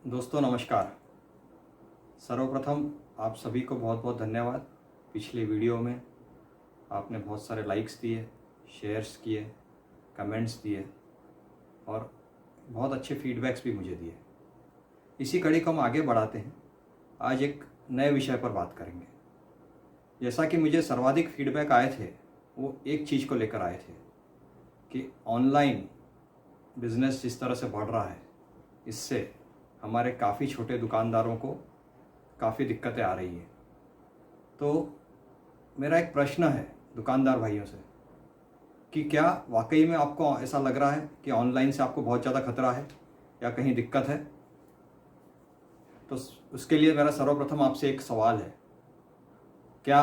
दोस्तों नमस्कार। सर्वप्रथम आप सभी को बहुत बहुत धन्यवाद। पिछले वीडियो में आपने बहुत सारे लाइक्स दिए, शेयर्स किए, कमेंट्स दिए और बहुत अच्छे फीडबैक्स भी मुझे दिए। इसी कड़ी को हम आगे बढ़ाते हैं। आज एक नए विषय पर बात करेंगे। जैसा कि मुझे सर्वाधिक फीडबैक आए थे वो एक चीज़ को लेकर आए थे कि ऑनलाइन बिज़नेस जिस तरह से बढ़ रहा है इससे हमारे काफ़ी छोटे दुकानदारों को काफ़ी दिक्कतें आ रही हैं। तो मेरा एक प्रश्न है दुकानदार भाइयों से कि क्या वाकई में आपको ऐसा लग रहा है कि ऑनलाइन से आपको बहुत ज़्यादा खतरा है या कहीं दिक्कत है? तो उसके लिए मेरा सर्वप्रथम आपसे एक सवाल है। क्या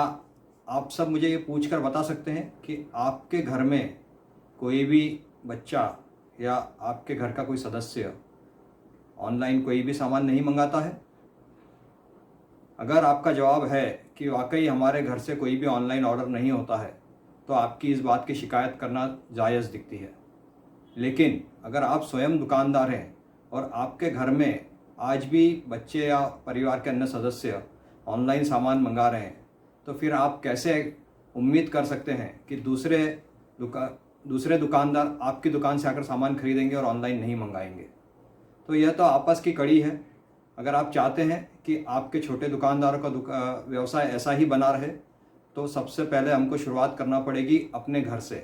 आप सब मुझे ये पूछकर बता सकते हैं कि आपके घर में कोई भी बच्चा या आपके घर का कोई सदस्य ऑनलाइन कोई भी सामान नहीं मंगाता है? अगर आपका जवाब है कि वाकई हमारे घर से कोई भी ऑनलाइन ऑर्डर नहीं होता है तो आपकी इस बात की शिकायत करना जायज़ दिखती है। लेकिन अगर आप स्वयं दुकानदार हैं और आपके घर में आज भी बच्चे या परिवार के अन्य सदस्य ऑनलाइन सामान मंगा रहे हैं तो फिर आप कैसे उम्मीद कर सकते हैं कि दूसरे दुकानदार आपकी दुकान से आकर सामान खरीदेंगे और ऑनलाइन नहीं मंगाएंगे? तो यह तो आपस की कड़ी है। अगर आप चाहते हैं कि आपके छोटे दुकानदारों का व्यवसाय ऐसा ही बना रहे तो सबसे पहले हमको शुरुआत करना पड़ेगी अपने घर से।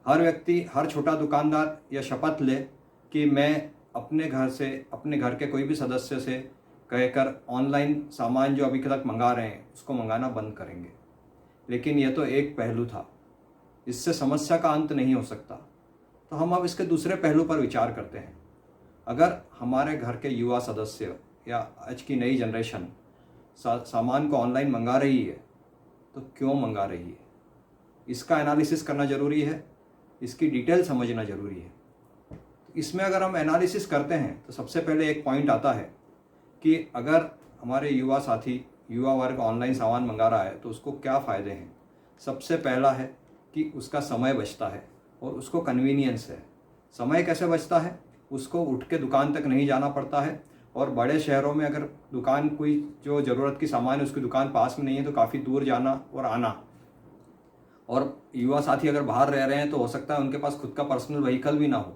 हर व्यक्ति, हर छोटा दुकानदार यह शपथ ले कि मैं अपने घर से, अपने घर के कोई भी सदस्य से कहकर ऑनलाइन सामान जो अभी तक मंगा रहे हैं उसको मंगाना बंद करेंगे। लेकिन यह तो एक पहलू था, इससे समस्या का अंत नहीं हो सकता। तो हम अब इसके दूसरे पहलू पर विचार करते हैं। अगर हमारे घर के युवा सदस्य या आज की नई जनरेशन सामान को ऑनलाइन मंगा रही है तो क्यों मंगा रही है, इसका एनालिसिस करना ज़रूरी है, इसकी डिटेल समझना ज़रूरी है। इसमें अगर हम एनालिसिस करते हैं तो सबसे पहले एक पॉइंट आता है कि अगर हमारे युवा वर्ग ऑनलाइन सामान मंगा रहा है तो उसको क्या फ़ायदे हैं। सबसे पहला है कि उसका समय बचता है और उसको कन्वीनियंस है। समय कैसे बचता है? उसको उठ के दुकान तक नहीं जाना पड़ता है। और बड़े शहरों में अगर दुकान कोई जो ज़रूरत की सामान है उसकी दुकान पास में नहीं है तो काफ़ी दूर जाना और आना। और युवा साथी अगर बाहर रह रहे हैं तो हो सकता है उनके पास खुद का पर्सनल व्हीकल भी ना हो,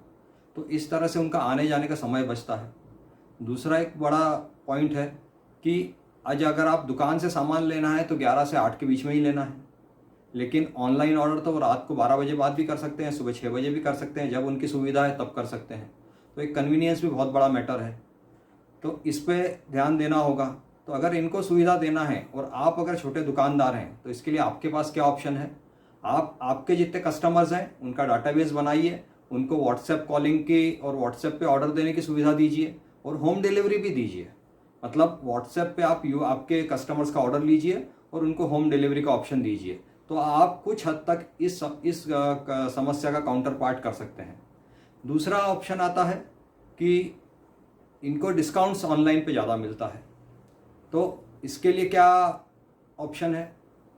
तो इस तरह से उनका आने जाने का समय बचता है। दूसरा एक बड़ा पॉइंट है कि आज अगर आप दुकान से सामान लेना है तो 11 से 8 के बीच में ही लेना है। लेकिन ऑनलाइन ऑर्डर तो रात को 12 बजे बाद भी कर सकते हैं, सुबह 6 बजे भी कर सकते हैं, जब उनकी सुविधा है तब कर सकते हैं। तो एक कन्वीनियंस भी बहुत बड़ा मैटर है, तो इस पे ध्यान देना होगा। तो अगर इनको सुविधा देना है और आप अगर छोटे दुकानदार हैं तो इसके लिए आपके पास क्या ऑप्शन है? आप आपके जितने कस्टमर्स हैं उनका डाटाबेस बनाइए, उनको व्हाट्सएप कॉलिंग की और व्हाट्सएप पे ऑर्डर देने की सुविधा दीजिए और होम डिलीवरी भी दीजिए। मतलब व्हाट्सएप पे आप आपके कस्टमर्स का ऑर्डर लीजिए और उनको होम डिलीवरी का ऑप्शन दीजिए। तो आप कुछ हद तक इस समस्या का काउंटर पार्ट कर सकते हैं। दूसरा ऑप्शन आता है कि इनको डिस्काउंट्स ऑनलाइन पे ज़्यादा मिलता है। तो इसके लिए क्या ऑप्शन है?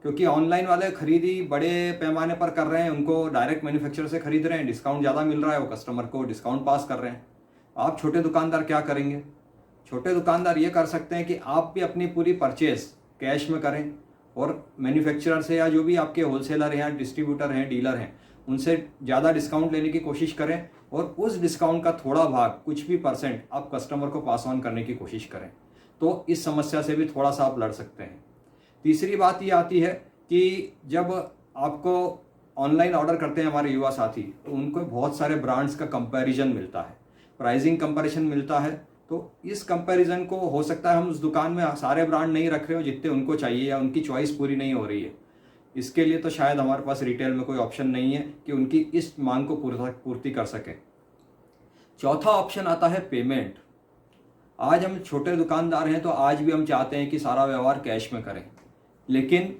क्योंकि ऑनलाइन वाले खरीदी बड़े पैमाने पर कर रहे हैं, उनको डायरेक्ट मैन्युफैक्चरर से खरीद रहे हैं, डिस्काउंट ज़्यादा मिल रहा है, वो कस्टमर को डिस्काउंट पास कर रहे हैं। आप छोटे दुकानदार क्या करेंगे? छोटे दुकानदार ये कर सकते हैं कि आप भी अपनी पूरी परचेज कैश में करें और मैन्युफैक्चरर से या जो भी आपके होलसेलर हैं या डिस्ट्रीब्यूटर हैं, डीलर हैं, उनसे ज़्यादा डिस्काउंट लेने की कोशिश करें और उस डिस्काउंट का थोड़ा भाग, कुछ भी % आप कस्टमर को पास ऑन करने की कोशिश करें। तो इस समस्या से भी थोड़ा सा आप लड़ सकते हैं। तीसरी बात ये आती है कि जब आपको ऑनलाइन ऑर्डर करते हैं हमारे युवा साथी तो उनको बहुत सारे ब्रांड्स का कंपैरिजन मिलता है, प्राइसिंग कंपैरिजन मिलता है। तो इस कंपैरिजन को हो सकता है हम उस दुकान में सारे ब्रांड नहीं रख रहे हो जितने उनको चाहिए या उनकी चॉइस पूरी नहीं हो रही है। इसके लिए तो शायद हमारे पास रिटेल में कोई ऑप्शन नहीं है कि उनकी इस मांग को पूर्ति कर सके। चौथा ऑप्शन आता है पेमेंट। आज हम छोटे दुकानदार हैं तो आज भी हम चाहते हैं कि सारा व्यवहार कैश में करें, लेकिन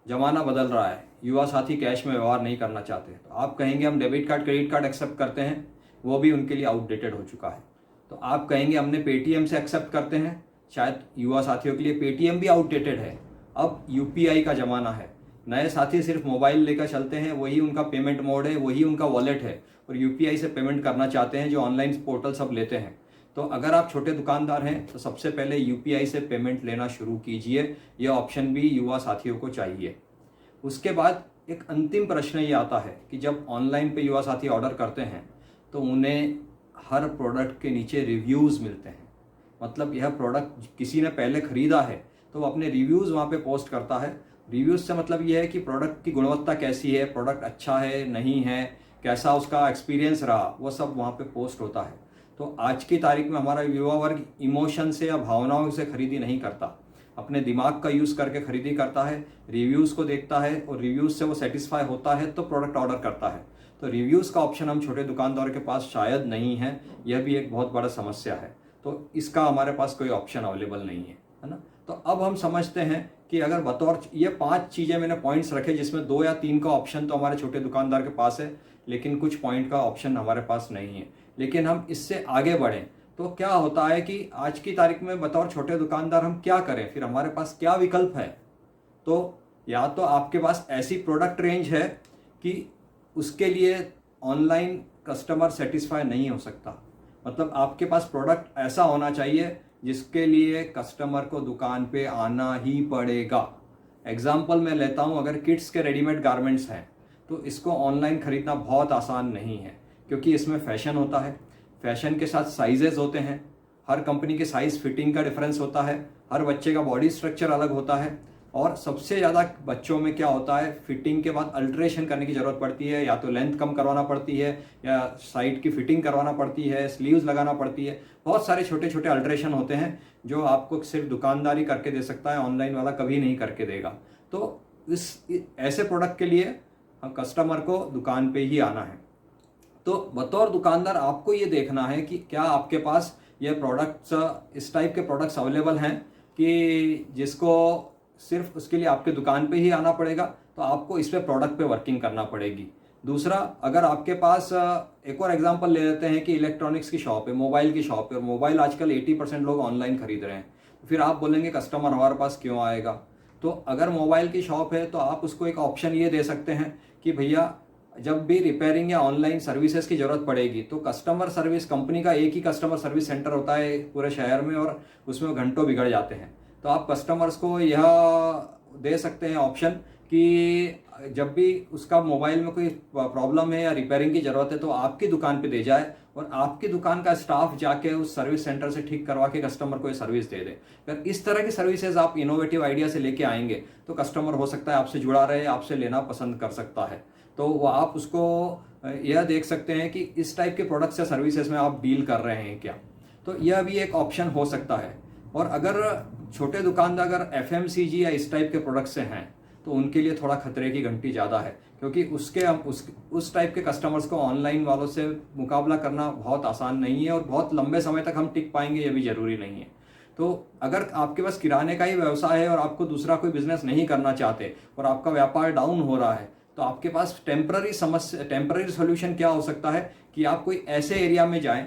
ज़माना बदल रहा है, युवा साथी कैश में व्यवहार नहीं करना चाहते। तो आप कहेंगे हम debit card, credit card accept करते हैं, वो भी उनके लिए आउटडेटेड हो चुका है। तो आप कहेंगे हमने पेटीएम से एक्सेप्ट करते हैं, शायद युवा साथियों के लिए पेटीएम भी आउटडेटेड है। अब यूपीआई का ज़माना है, नए साथी सिर्फ मोबाइल लेकर चलते हैं, वही उनका पेमेंट मोड है, वही उनका वॉलेट है और यूपीआई से पेमेंट करना चाहते हैं जो ऑनलाइन पोर्टल सब लेते हैं। तो अगर आप छोटे दुकानदार हैं तो सबसे पहले यूपीआई से पेमेंट लेना शुरू कीजिए। यह ऑप्शन भी युवा साथियों को चाहिए। उसके बाद एक अंतिम प्रश्न ये आता है कि जब ऑनलाइन पे युवा साथी ऑर्डर करते हैं तो उन्हें हर प्रोडक्ट के नीचे रिव्यूज़ मिलते हैं। मतलब यह प्रोडक्ट किसी ने पहले ख़रीदा है तो वो अपने रिव्यूज़ वहाँ पे पोस्ट करता है। रिव्यूज़ से मतलब ये है कि प्रोडक्ट की गुणवत्ता कैसी है, प्रोडक्ट अच्छा है नहीं है, कैसा उसका एक्सपीरियंस रहा, वो सब वहाँ पे पोस्ट होता है। तो आज की तारीख में हमारा युवा वर्ग इमोशन से या भावनाओं से खरीदी नहीं करता, अपने दिमाग का यूज़ करके खरीदी करता है, रिव्यूज़ को देखता है और रिव्यूज़ से वो सेटिस्फाई होता है तो प्रोडक्ट ऑर्डर करता है। तो रिव्यूज़ का ऑप्शन हम छोटे दुकानदार के पास शायद नहीं है, यह भी एक बहुत बड़ा समस्या है। तो इसका हमारे पास कोई ऑप्शन अवेलेबल नहीं है ना। तो अब हम समझते हैं कि अगर बतौर ये 5 चीज़ें मैंने पॉइंट्स रखे जिसमें 2 या 3 का ऑप्शन तो हमारे छोटे दुकानदार के पास है, लेकिन कुछ पॉइंट का ऑप्शन हमारे पास नहीं है। लेकिन हम इससे आगे बढ़ें तो क्या होता है कि आज की तारीख में बतौर छोटे दुकानदार हम क्या करें, फिर हमारे पास क्या विकल्प है। तो या तो आपके पास ऐसी प्रोडक्ट रेंज है कि उसके लिए ऑनलाइन कस्टमर सेटिस्फाई नहीं हो सकता। मतलब आपके पास प्रोडक्ट ऐसा होना चाहिए जिसके लिए कस्टमर को दुकान पे आना ही पड़ेगा। एग्जाम्पल मैं लेता हूँ, अगर किड्स के रेडीमेड गारमेंट्स हैं तो इसको ऑनलाइन ख़रीदना बहुत आसान नहीं है, क्योंकि इसमें फैशन होता है, फैशन के साथ साइजेस होते हैं, हर कंपनी के साइज़ फिटिंग का डिफरेंस होता है, हर बच्चे का बॉडी स्ट्रक्चर अलग होता है, और सबसे ज़्यादा बच्चों में क्या होता है, फिटिंग के बाद अल्ट्रेशन करने की ज़रूरत पड़ती है, या तो लेंथ कम करवाना पड़ती है या साइड की फिटिंग करवाना पड़ती है, स्लीव्स लगाना पड़ती है। बहुत सारे छोटे छोटे अल्ट्रेशन होते हैं जो आपको सिर्फ दुकानदारी करके दे सकता है, ऑनलाइन वाला कभी नहीं करके देगा। तो ऐसे प्रोडक्ट के लिए हम कस्टमर को दुकान पे ही आना है। तो बतौर दुकानदार आपको ये देखना है कि क्या आपके पास ये प्रोडक्ट्स, इस टाइप के प्रोडक्ट्स अवेलेबल हैं कि जिसको सिर्फ उसके लिए आपके दुकान पे ही आना पड़ेगा, तो आपको इस पे प्रोडक्ट पे वर्किंग करना पड़ेगी। दूसरा, अगर आपके पास एक और एग्जांपल ले लेते हैं कि इलेक्ट्रॉनिक्स की शॉप है, मोबाइल की शॉप है, और मोबाइल आजकल 80% लोग ऑनलाइन खरीद रहे हैं, तो फिर आप बोलेंगे कस्टमर हमारे पास क्यों आएगा। तो अगर मोबाइल की शॉप है तो आप उसको एक ऑप्शन ये दे सकते हैं कि भैया जब भी रिपेयरिंग या ऑनलाइन सर्विसेज की ज़रूरत पड़ेगी तो कस्टमर सर्विस, कंपनी का एक ही कस्टमर सर्विस सेंटर होता है पूरे शहर में और उसमें घंटों बिगड़ जाते हैं। तो आप कस्टमर्स को यह दे सकते हैं ऑप्शन कि जब भी उसका मोबाइल में कोई प्रॉब्लम है या रिपेयरिंग की ज़रूरत है तो आपकी दुकान पे दे जाए और आपकी दुकान का स्टाफ जाके उस सर्विस सेंटर से ठीक करवा के कस्टमर को ये सर्विस दे दे। अगर इस तरह की सर्विसेज आप इनोवेटिव आइडिया से लेके आएंगे तो कस्टमर हो सकता है आपसे जुड़ा रहे, आपसे लेना पसंद कर सकता है। तो वो आप उसको यह देख सकते हैं कि इस टाइप के प्रोडक्ट्स या सर्विसेज में आप डील कर रहे हैं क्या। तो यह भी एक ऑप्शन हो सकता है। और अगर छोटे दुकानदार अगर एफएमसीजी या इस टाइप के प्रोडक्ट से हैं तो उनके लिए थोड़ा खतरे की घंटी ज़्यादा है, क्योंकि उस टाइप के कस्टमर्स को ऑनलाइन वालों से मुकाबला करना बहुत आसान नहीं है और बहुत लंबे समय तक हम टिक पाएंगे ये भी ज़रूरी नहीं है। तो अगर आपके पास किराने का ही व्यवसाय है और आपको दूसरा कोई बिजनेस नहीं करना चाहते और आपका व्यापार डाउन हो रहा है तो आपके पास टेम्पररी सोल्यूशन क्या हो सकता है कि आप कोई ऐसे एरिया में जाएं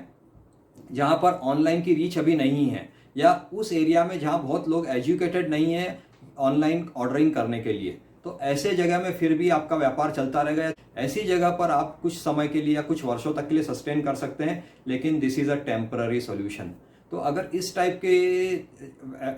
जहां पर ऑनलाइन की रीच अभी नहीं है, या उस एरिया में जहां बहुत लोग एजुकेटेड नहीं है ऑनलाइन ऑर्डरिंग करने के लिए। तो ऐसे जगह में फिर भी आपका व्यापार चलता रहेगा। ऐसी जगह पर आप कुछ समय के लिए या कुछ वर्षों तक के लिए सस्टेन कर सकते हैं, लेकिन this is a temporary solution. तो अगर इस टाइप के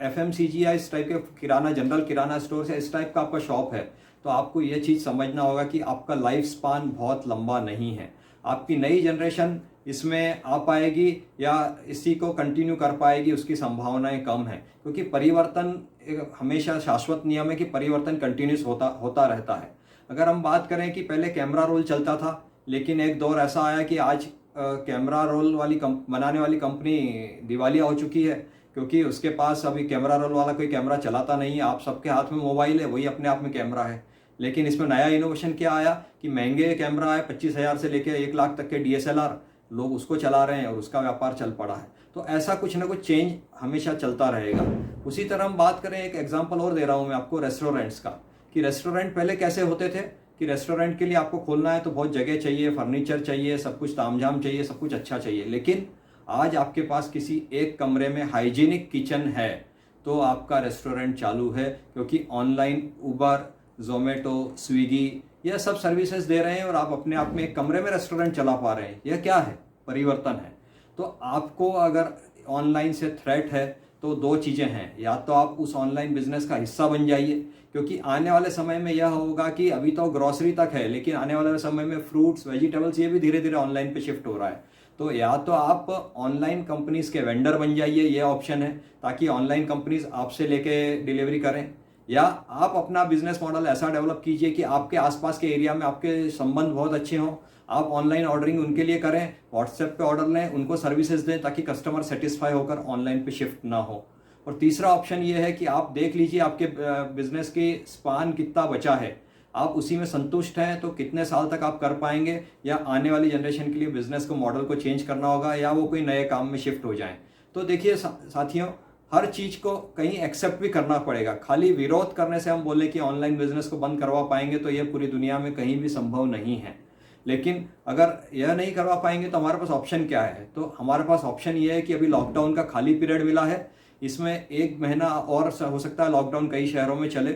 एफएमसीजी या इस टाइप के जनरल किराना स्टोर या इस टाइप का आपका शॉप है तो आपको यह चीज़ समझना होगा कि आपका लाइफ स्पान बहुत लंबा नहीं है। आपकी नई जनरेशन इसमें आ पाएगी या इसी को कंटिन्यू कर पाएगी उसकी संभावनाएं कम है, क्योंकि परिवर्तन हमेशा शाश्वत नियम है कि परिवर्तन कंटिन्यूस होता रहता है। अगर हम बात करें कि पहले कैमरा रोल चलता था, लेकिन एक दौर ऐसा आया कि आज कैमरा रोल बनाने वाली कंपनी दिवालिया हो चुकी है, क्योंकि उसके पास अभी कैमरा रोल वाला कोई कैमरा चलाता नहीं है। आप सबके हाथ में मोबाइल है, वही अपने आप में कैमरा है। लेकिन इसमें नया इनोवेशन क्या आया कि महंगे कैमरा है, 25,000 से लेकर 1 लाख तक के DSLR, लोग उसको चला रहे हैं और उसका व्यापार चल पड़ा है। तो ऐसा कुछ ना कुछ चेंज हमेशा चलता रहेगा। उसी तरह हम बात करें, एक एग्जांपल और दे रहा हूँ मैं आपको रेस्टोरेंट्स का, कि रेस्टोरेंट पहले कैसे होते थे कि रेस्टोरेंट के लिए आपको खोलना है तो बहुत जगह चाहिए, फर्नीचर चाहिए, सब कुछ तामझाम चाहिए, सब कुछ अच्छा चाहिए। लेकिन आज आपके पास किसी एक कमरे में हाइजीनिक किचन है तो आपका रेस्टोरेंट चालू है, क्योंकि ऑनलाइन उबर, जोमेटो, स्विगी यह सब सर्विसेज दे रहे हैं और आप अपने आप में एक कमरे में रेस्टोरेंट चला पा रहे हैं। यह क्या है? परिवर्तन है। तो आपको अगर ऑनलाइन से थ्रेट है तो दो चीज़ें हैं, या तो आप उस ऑनलाइन बिजनेस का हिस्सा बन जाइए, क्योंकि आने वाले समय में यह होगा कि अभी तो ग्रोसरी तक है, लेकिन आने वाले समय में फ्रूट्स वेजिटेबल्स ये भी धीरे धीरे ऑनलाइन पे शिफ्ट हो रहा है। तो या तो आप ऑनलाइन कंपनीज के वेंडर बन जाइए, ये ऑप्शन है, ताकि ऑनलाइन कंपनीज आपसे लेके डिलीवरी करें, या आप अपना बिजनेस मॉडल ऐसा डेवलप कीजिए कि आपके आसपास के एरिया में आपके संबंध बहुत अच्छे हों, आप ऑनलाइन ऑर्डरिंग उनके लिए करें, व्हाट्सएप पे ऑर्डर लें, उनको सर्विसेज दें, ताकि कस्टमर सेटिस्फाई होकर ऑनलाइन पे शिफ्ट ना हो। और तीसरा ऑप्शन ये है कि आप देख लीजिए आपके बिजनेस की स्पान कितना बचा है, आप उसी में संतुष्ट हैं तो कितने साल तक आप कर पाएंगे, या आने वाली जनरेशन के लिए बिजनेस को मॉडल को चेंज करना होगा, या वो कोई नए काम में शिफ्ट हो जाएं। तो देखिए साथियों, हर चीज़ को कहीं एक्सेप्ट भी करना पड़ेगा। खाली विरोध करने से हम बोले कि ऑनलाइन बिजनेस को बंद करवा पाएंगे तो ये पूरी दुनिया में कहीं भी संभव नहीं है। लेकिन अगर यह नहीं करवा पाएंगे तो हमारे पास ऑप्शन क्या है? तो हमारे पास ऑप्शन ये है कि अभी लॉकडाउन का खाली पीरियड मिला है, इसमें 1 महीना और हो सकता है लॉकडाउन कई शहरों में चले।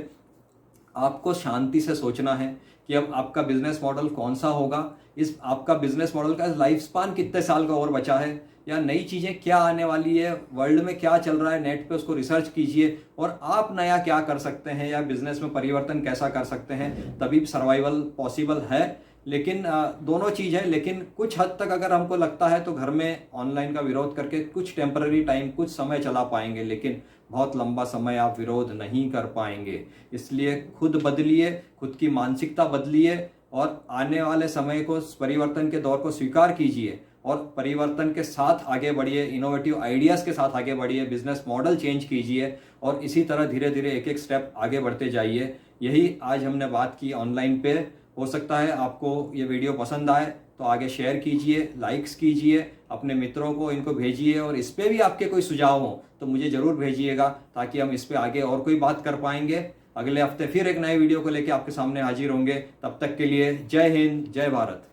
आपको शांति से सोचना है कि अब आपका बिजनेस मॉडल कौन सा होगा, इस आपका बिजनेस मॉडल का लाइफ स्पान कितने साल का और बचा है, या नई चीज़ें क्या आने वाली है, वर्ल्ड में क्या चल रहा है, नेट पे उसको रिसर्च कीजिए और आप नया क्या कर सकते हैं या बिजनेस में परिवर्तन कैसा कर सकते हैं, तभी सर्वाइवल पॉसिबल है। लेकिन दोनों चीज़ है, लेकिन कुछ हद तक अगर हमको लगता है तो घर में ऑनलाइन का विरोध करके कुछ टेम्पररी टाइम, कुछ समय चला पाएंगे, लेकिन बहुत लंबा समय आप विरोध नहीं कर पाएंगे। इसलिए खुद बदलिए, खुद की मानसिकता बदलिए और आने वाले समय को, परिवर्तन के दौर को स्वीकार कीजिए और परिवर्तन के साथ आगे बढ़िए, इनोवेटिव आइडियाज़ के साथ आगे बढ़िए, बिजनेस मॉडल चेंज कीजिए और इसी तरह धीरे धीरे एक एक स्टेप आगे बढ़ते जाइए। यही आज हमने बात की ऑनलाइन पे। हो सकता है आपको ये वीडियो पसंद आए तो आगे शेयर कीजिए, लाइक्स कीजिए, अपने मित्रों को इनको भेजिए, और इस पर भी आपके कोई सुझाव हो तो मुझे ज़रूर भेजिएगा, ताकि हम इस पर आगे और कोई बात कर पाएंगे। अगले हफ्ते फिर एक नए वीडियो को लेकर आपके सामने हाजिर होंगे। तब तक के लिए जय हिंद, जय भारत।